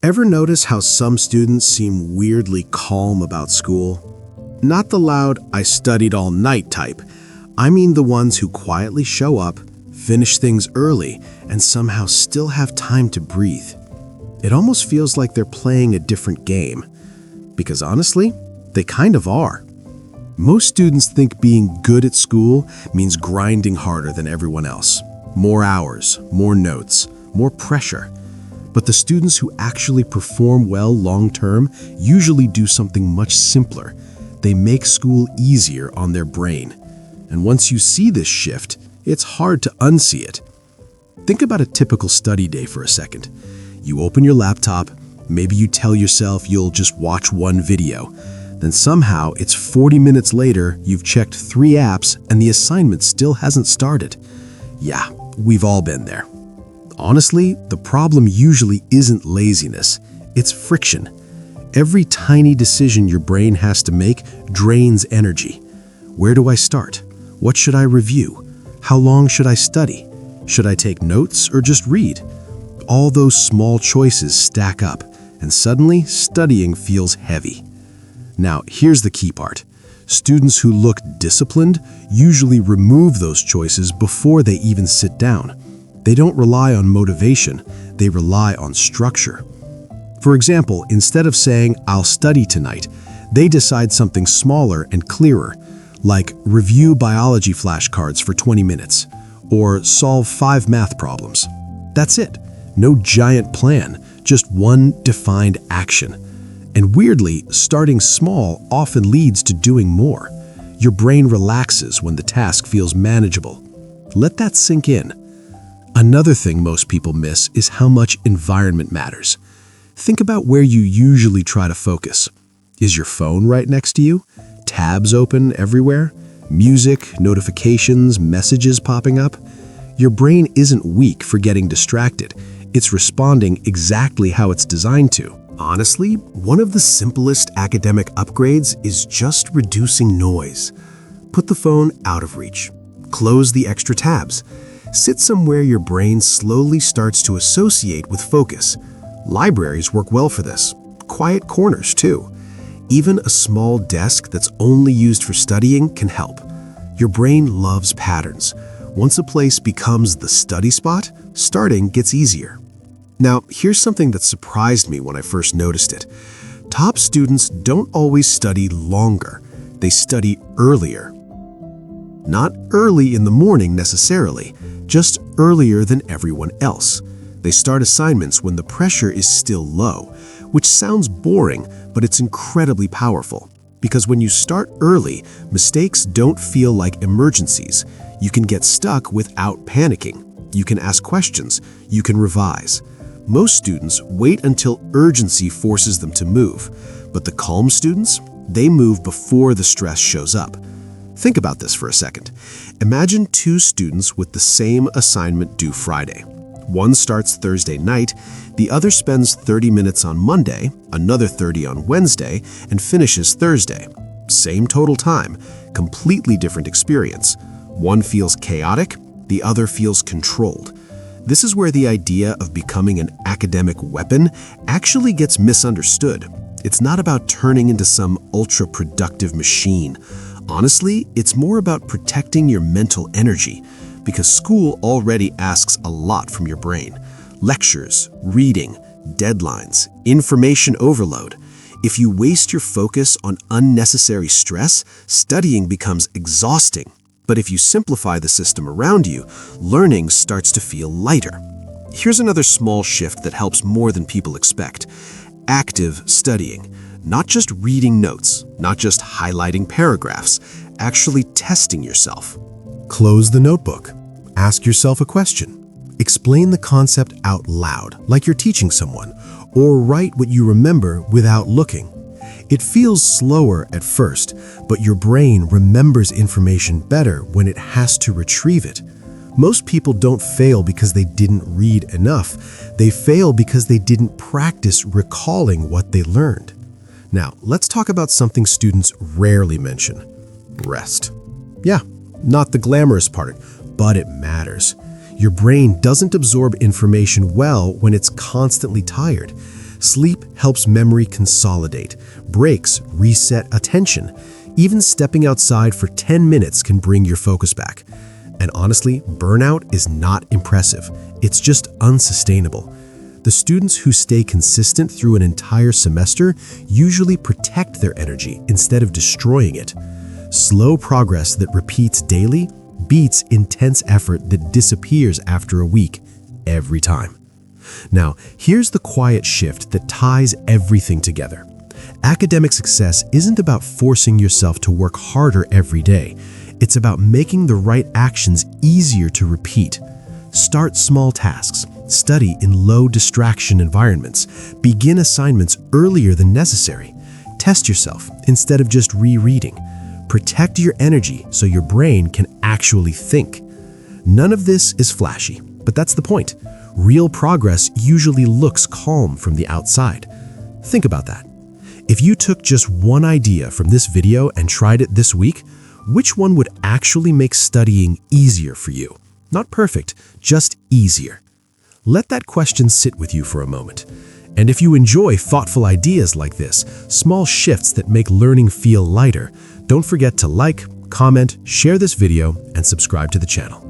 Ever notice how some students seem weirdly calm about school? Not the loud, I studied all night type. I mean the ones who quietly show up, finish things early, and somehow still have time to breathe. It almost feels like they're playing a different game. Because honestly, they kind of are. Most students think being good at school means grinding harder than everyone else. More hours, more notes, more pressure. But the students who actually perform well long-term usually do something much simpler. They make school easier on their brain. And once you see this shift, it's hard to unsee it. Think about a typical study day for a second. You open your laptop, maybe you tell yourself you'll just watch one video. Then somehow it's 40 minutes later, you've checked 3 apps and the assignment still hasn't started. Yeah, we've all been there. Honestly, the problem usually isn't laziness, it's friction. Every tiny decision your brain has to make drains energy. Where do I start? What should I review? How long should I study? Should I take notes or just read? All those small choices stack up, and suddenly studying feels heavy. Now, here's the key part. Students who look disciplined usually remove those choices before they even sit down. They don't rely on motivation, they rely on structure. For example, instead of saying, "I'll study tonight," they decide something smaller and clearer, like review biology flashcards for 20 minutes, or solve 5 math problems. That's it. No giant plan, just one defined action. And weirdly, starting small often leads to doing more. Your brain relaxes when the task feels manageable. Let that sink in. Another thing most people miss is how much environment matters. Think about where you usually try to focus. Is your phone right next to you? Tabs open everywhere? Music, notifications, messages popping up? Your brain isn't weak for getting distracted. It's responding exactly how it's designed to. Honestly, one of the simplest academic upgrades is just reducing noise. Put the phone out of reach. Close the extra tabs. Sit somewhere your brain slowly starts to associate with focus. Libraries work well for this. Quiet corners, too. Even a small desk that's only used for studying can help. Your brain loves patterns. Once a place becomes the study spot, starting gets easier. Now, here's something that surprised me when I first noticed it. Top students don't always study longer. They study earlier. Not early in the morning necessarily, just earlier than everyone else. They start assignments when the pressure is still low, which sounds boring, but it's incredibly powerful. Because when you start early, mistakes don't feel like emergencies. You can get stuck without panicking. You can ask questions. You can revise. Most students wait until urgency forces them to move, but the calm students, they move before the stress shows up. Think about this for a second. Imagine 2 students with the same assignment due Friday. One starts Thursday night, the other spends 30 minutes on Monday, another 30 on Wednesday, and finishes Thursday. Same total time, completely different experience. One feels chaotic, the other feels controlled. This is where the idea of becoming an academic weapon actually gets misunderstood. It's not about turning into some ultra-productive machine. Honestly, it's more about protecting your mental energy, because school already asks a lot from your brain. Lectures, reading, deadlines, information overload. If you waste your focus on unnecessary stress, studying becomes exhausting. But if you simplify the system around you, learning starts to feel lighter. Here's another small shift that helps more than people expect. Active studying. Not just reading notes, not just highlighting paragraphs, actually testing yourself. Close the notebook. Ask yourself a question. Explain the concept out loud, like you're teaching someone, or write what you remember without looking. It feels slower at first, but your brain remembers information better when it has to retrieve it. Most people don't fail because they didn't read enough. They fail because they didn't practice recalling what they learned. Now, let's talk about something students rarely mention: rest. Yeah, not the glamorous part, but it matters. Your brain doesn't absorb information well when it's constantly tired. Sleep helps memory consolidate. Breaks reset attention. Even stepping outside for 10 minutes can bring your focus back. And honestly, burnout is not impressive. It's just unsustainable. The students who stay consistent through an entire semester usually protect their energy instead of destroying it. Slow progress that repeats daily beats intense effort that disappears after a week, every time. Now, here's the quiet shift that ties everything together. Academic success isn't about forcing yourself to work harder every day. It's about making the right actions easier to repeat. Start small tasks. Study in low distraction environments. Begin assignments earlier than necessary. Test yourself instead of just rereading. Protect your energy so your brain can actually think. None of this is flashy, but that's the point. Real progress usually looks calm from the outside. Think about that. If you took just one idea from this video and tried it this week, which one would actually make studying easier for you? Not perfect, just easier. Let that question sit with you for a moment. And if you enjoy thoughtful ideas like this, small shifts that make learning feel lighter, don't forget to like, comment, share this video, and subscribe to the channel.